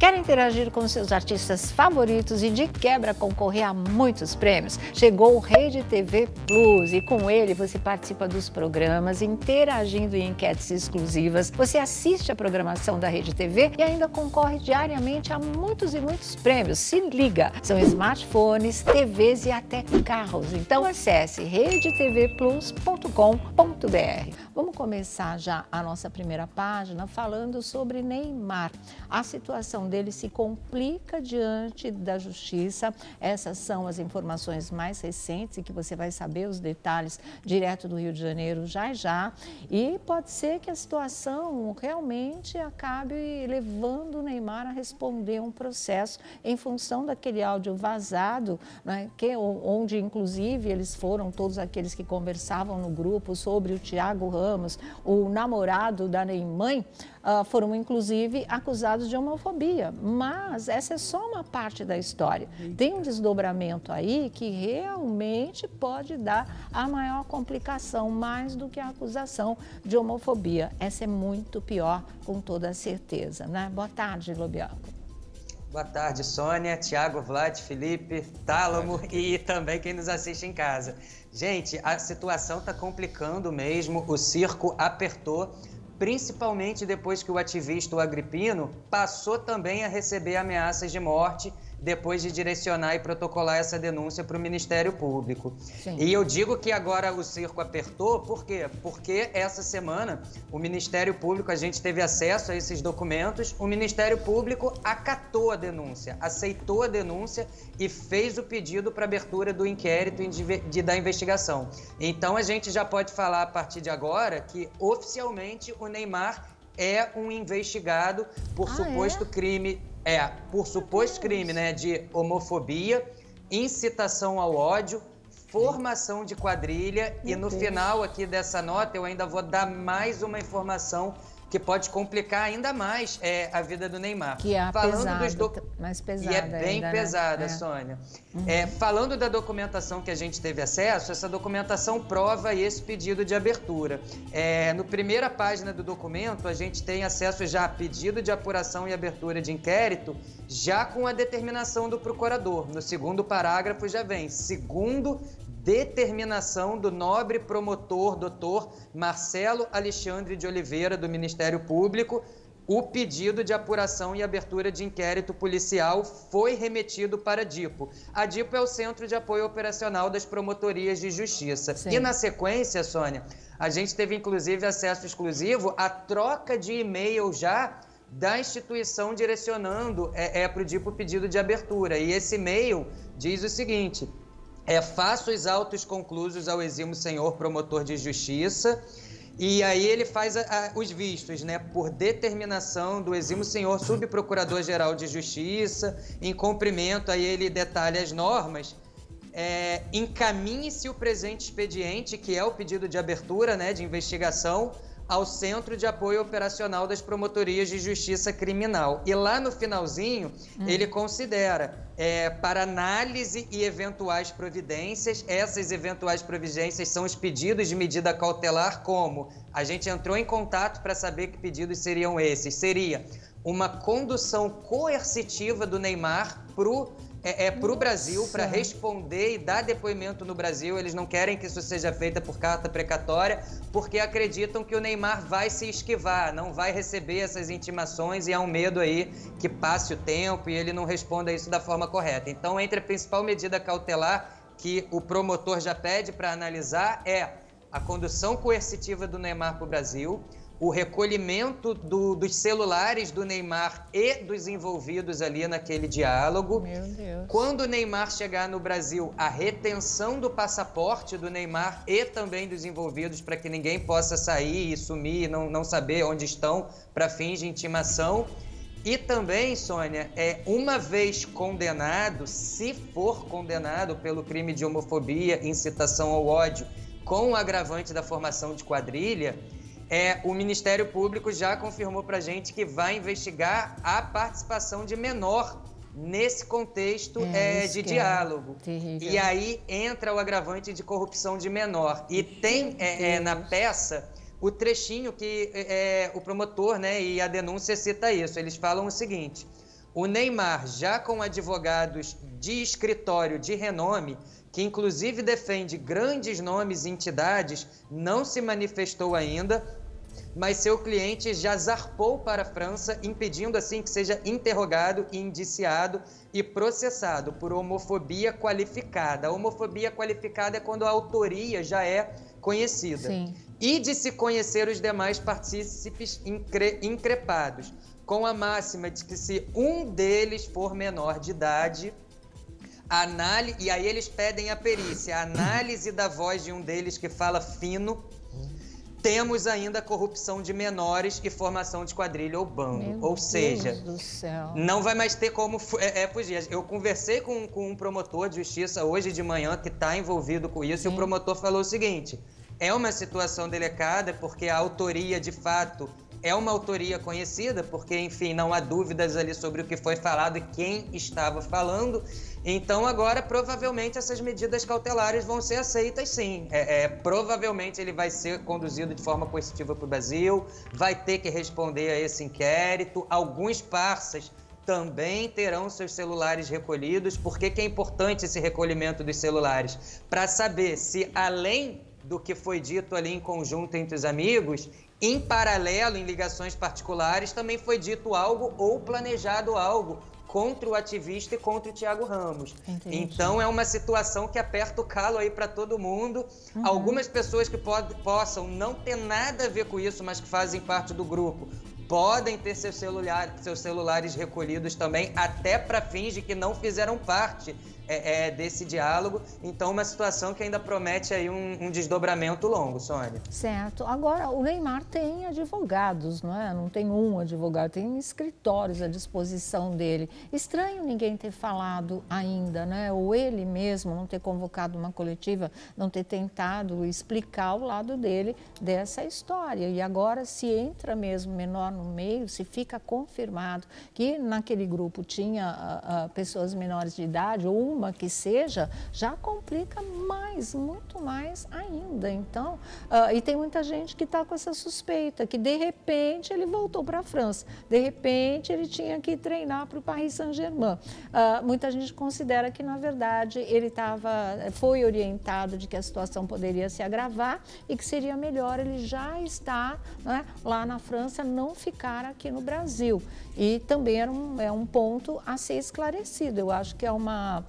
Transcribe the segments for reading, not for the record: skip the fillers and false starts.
Quer interagir com seus artistas favoritos e de quebra concorrer a muitos prêmios? Chegou o Rede TV Plus e com ele você participa dos programas, interagindo em enquetes exclusivas, você assiste a programação da Rede TV e ainda concorre diariamente a muitos e muitos prêmios. Se liga! São smartphones, TVs e até carros. Então acesse redetvplus.com.br. Vamos começar já a nossa primeira página falando sobre Neymar. A situação dele se complica diante da justiça. Essas são as informações mais recentes e que você vai saber os detalhes direto do Rio de Janeiro já. E pode ser que a situação realmente acabe levando o Neymar a responder um processo em função daquele áudio vazado, né, onde inclusive eles foram todos aqueles que conversavam no grupo sobre o Thiago Ramos, o namorado da Neymar, foram inclusive acusados de homofobia. Mas essa é só uma parte da história. Tem um desdobramento aí que realmente pode dar a maior complicação, mais do que a acusação de homofobia. Essa é muito pior, com toda certeza, né? Boa tarde, Lobianco. Boa tarde, Sônia, Thiago, Vlad, Felipe, Tálamo e também quem nos assiste em casa. Gente, a situação está complicando mesmo, o circo apertou, principalmente depois que o ativista, o Agripino, passou também a receber ameaças de morte depois de direcionar e protocolar essa denúncia para o Ministério Público. Sim. E eu digo que agora o circo apertou, por quê? Porque essa semana o Ministério Público, a gente teve acesso a esses documentos, o Ministério Público acatou a denúncia, aceitou a denúncia e fez o pedido para abertura do inquérito da investigação. Então a gente já pode falar a partir de agora que oficialmente o Neymar é um investigado por suposto crime... por suposto crime, né, de homofobia, incitação ao ódio, formação de quadrilha e no final aqui dessa nota eu ainda vou dar mais uma informação que pode complicar ainda mais a vida do Neymar. Que é mais pesada. E é bem ainda, pesada, né? Sônia. Falando da documentação que a gente teve acesso, essa documentação prova esse pedido de abertura. No primeira página do documento, a gente tem acesso já a pedido de apuração e abertura de inquérito, já com a determinação do procurador. No segundo parágrafo já vem, segundo determinação do nobre promotor, doutor Marcelo Alexandre de Oliveira, do Ministério Público, o pedido de apuração e abertura de inquérito policial foi remetido para a DIPO. A DIPO é o Centro de Apoio Operacional das Promotorias de Justiça. Sim. E na sequência, Sônia, a gente teve inclusive acesso exclusivo à troca de e-mail já da instituição direcionando para o DIPO o pedido de abertura. E esse e-mail diz o seguinte: faço os autos conclusos ao exímio senhor promotor de justiça, e aí ele faz os vistos, né, por determinação do exímio senhor subprocurador-geral de justiça, em cumprimento, aí ele detalha as normas, encaminhe-se o presente expediente, que é o pedido de abertura, né, de investigação, ao Centro de Apoio Operacional das Promotorias de Justiça Criminal. E lá no finalzinho, ele considera para análise e eventuais providências. Essas eventuais providências são os pedidos de medida cautelar, como a gente entrou em contato para saber que pedidos seriam esses. Seria uma condução coercitiva do Neymar para o Brasil, para responder e dar depoimento no Brasil. Eles não querem que isso seja feito por carta precatória, porque acreditam que o Neymar vai se esquivar, não vai receber essas intimações e há um medo aí que passe o tempo e ele não responda isso da forma correta. Então, entre a principal medida cautelar que o promotor já pede para analisar a condução coercitiva do Neymar para o Brasil, o recolhimento dos celulares do Neymar e dos envolvidos ali naquele diálogo. Meu Deus. Quando o Neymar chegar no Brasil, a retenção do passaporte do Neymar e também dos envolvidos para que ninguém possa sair e sumir, não saber onde estão para fins de intimação. E também, Sônia, uma vez condenado, se for condenado pelo crime de homofobia, incitação ao ódio, com o agravante da formação de quadrilha, o Ministério Público já confirmou para a gente que vai investigar a participação de menor nesse contexto de diálogo. E aí entra o agravante de corrupção de menor. E tem na peça o trechinho que o promotor, né, e a denúncia cita isso. Eles falam o seguinte: O Neymar, já com advogados de escritório de renome, que inclusive defende grandes nomes e entidades, não se manifestou ainda, mas seu cliente já zarpou para a França, impedindo assim que seja interrogado, indiciado e processado por homofobia qualificada. A homofobia qualificada é quando a autoria já é conhecida. Sim. E de se conhecer os demais partícipes increpados, com a máxima de que se um deles for menor de idade, e aí eles pedem a perícia, a análise da voz de um deles que fala fino, temos ainda corrupção de menores e formação de quadrilha ou bando. Ou seja, não vai mais ter como fugir. Eu conversei com um promotor de justiça hoje de manhã que está envolvido com isso. Sim. E o promotor falou o seguinte, é uma situação delicada porque a autoria de fato é uma autoria conhecida, porque, enfim, não há dúvidas ali sobre o que foi falado e quem estava falando. Então, agora, provavelmente, essas medidas cautelares vão ser aceitas, sim. Provavelmente, ele vai ser conduzido de forma coercitiva para o Brasil, vai ter que responder a esse inquérito. Alguns parças também terão seus celulares recolhidos. Por que é importante esse recolhimento dos celulares? Para saber se, além do que foi dito ali em conjunto entre os amigos, em paralelo, em ligações particulares, também foi dito algo ou planejado algo contra o ativista e contra o Thiago Ramos. Entendi. Então, é uma situação que aperta o calo aí para todo mundo. Uhum. Algumas pessoas que possam não ter nada a ver com isso, mas que fazem parte do grupo, podem ter seus celulares recolhidos também, até para fins de que não fizeram parte desse diálogo. Então, uma situação que ainda promete aí um desdobramento longo, Sônia. Certo. Agora, o Neymar tem advogados, não é? Não tem um advogado, tem escritórios à disposição dele. Estranho ninguém ter falado ainda, né? Ou ele mesmo não ter convocado uma coletiva, não ter tentado explicar o lado dele dessa história. E agora, se entra mesmo menor no meio, se fica confirmado que naquele grupo tinha pessoas menores de idade, ou uma que seja, já complica mais, muito mais ainda. Então, e tem muita gente que está com essa suspeita, que de repente ele voltou para a França, de repente ele tinha que treinar para o Paris Saint-Germain. Muita gente considera que, na verdade, ele foi orientado de que a situação poderia se agravar e que seria melhor ele já estar, né, lá na França, não ficar aqui no Brasil. E também é um ponto a ser esclarecido. Eu acho que é uma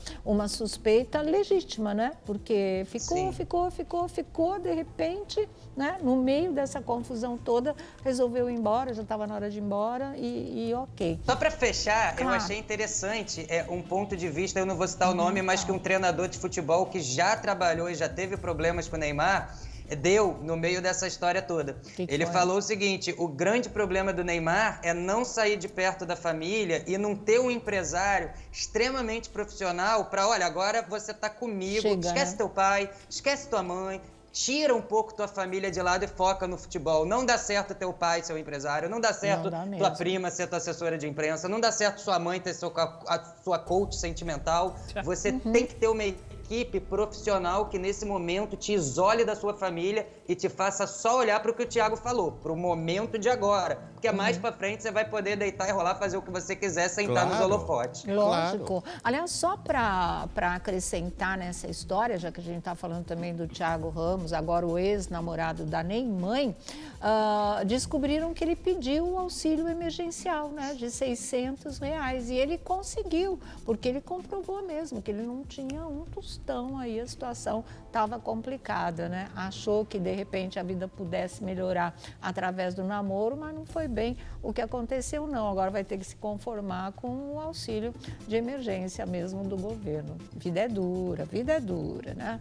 suspeita legítima, né? Porque ficou, de repente, né? No meio dessa confusão toda, resolveu ir embora, já estava na hora de ir embora e ok. Só para fechar, claro, eu achei interessante um ponto de vista, eu não vou citar o nome, mas que um treinador de futebol que já trabalhou e já teve problemas com o Neymar deu no meio dessa história toda. Ele falou o seguinte, o grande problema do Neymar é não sair de perto da família e não ter um empresário extremamente profissional para, olha, agora você tá comigo, esquece teu pai, esquece tua mãe, tira um pouco tua família de lado e foca no futebol. Não dá certo teu pai ser o empresário, não dá certo tua prima ser tua assessora de imprensa, não dá certo sua mãe ter a sua coach sentimental. Você tem que ter uma equipe profissional que nesse momento te isole da sua família e te faça só olhar para o que o Thiago falou, para o momento de agora. Porque mais para frente você vai poder deitar e rolar, fazer o que você quiser sem estar nos holofotes. Lógico. Aliás, só para acrescentar nessa história, já que a gente está falando também do Thiago Ramos, agora o ex-namorado da Neymar, descobriram que ele pediu o auxílio emergencial, né, de R$600. E ele conseguiu, porque ele comprovou mesmo que ele não tinha um tostão aí, a situação estava complicada, né? Achou que de repente a vida pudesse melhorar através do namoro, mas não foi bem o que aconteceu, não. Agora vai ter que se conformar com o auxílio de emergência mesmo do governo. Vida é dura, né?